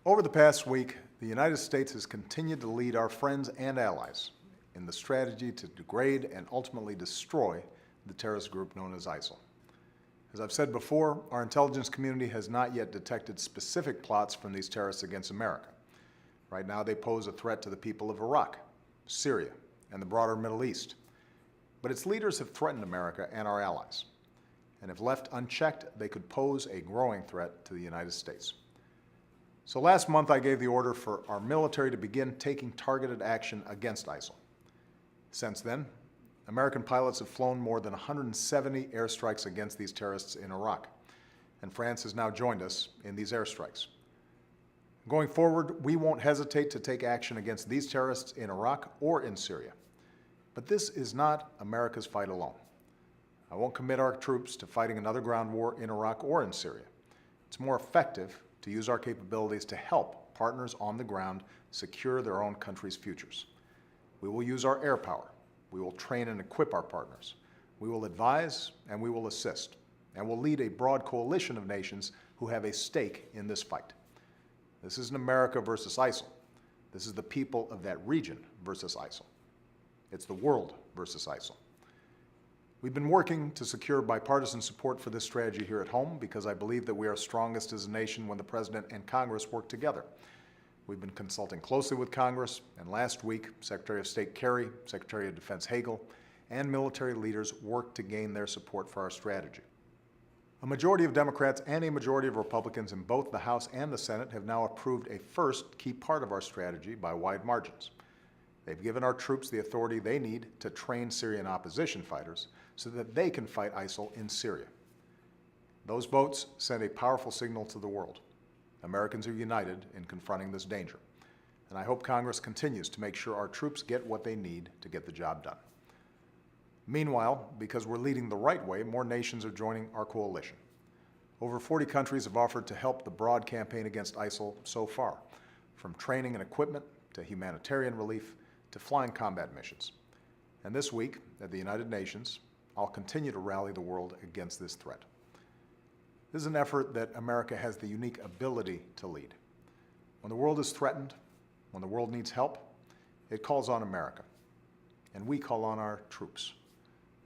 Over the past week, the United States has continued to lead our friends and allies in the strategy to degrade and ultimately destroy the terrorist group known as ISIL. As I've said before, our intelligence community has not yet detected specific plots from these terrorists against America. Right now, they pose a threat to the people of Iraq, Syria, and the broader Middle East. But its leaders have threatened America and our allies. And if left unchecked, they could pose a growing threat to the United States. So last month, I gave the order for our military to begin taking targeted action against ISIL. Since then, American pilots have flown more than 170 airstrikes against these terrorists in Iraq, and France has now joined us in these airstrikes. Going forward, we won't hesitate to take action against these terrorists in Iraq or in Syria. But this is not America's fight alone. I won't commit our troops to fighting another ground war in Iraq or in Syria. It's more effective to use our capabilities to help partners on the ground secure their own country's futures. We will use our air power. We will train and equip our partners. We will advise and we will assist. And we'll lead a broad coalition of nations who have a stake in this fight. This isn't America versus ISIL. This is the people of that region versus ISIL. It's the world versus ISIL. We've been working to secure bipartisan support for this strategy here at home because I believe that we are strongest as a nation when the President and Congress work together. We've been consulting closely with Congress, and last week, Secretary of State Kerry, Secretary of Defense Hagel, and military leaders worked to gain their support for our strategy. A majority of Democrats and a majority of Republicans in both the House and the Senate have now approved a first key part of our strategy by wide margins. They've given our troops the authority they need to train Syrian opposition fighters so that they can fight ISIL in Syria. Those votes send a powerful signal to the world. Americans are united in confronting this danger, and I hope Congress continues to make sure our troops get what they need to get the job done. Meanwhile, because we're leading the right way, more nations are joining our coalition. Over 40 countries have offered to help the broad campaign against ISIL so far, from training and equipment to humanitarian relief to flying combat missions. And this week, at the United Nations, I'll continue to rally the world against this threat. This is an effort that America has the unique ability to lead. When the world is threatened, when the world needs help, it calls on America. And we call on our troops,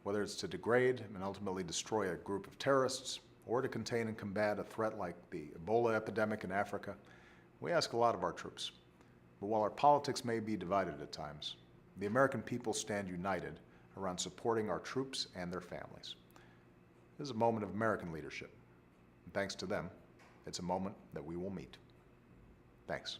whether it's to degrade and ultimately destroy a group of terrorists or to contain and combat a threat like the Ebola epidemic in Africa. We ask a lot of our troops. But while our politics may be divided at times, the American people stand united around supporting our troops and their families. This is a moment of American leadership. And thanks to them, it's a moment that we will meet. Thanks.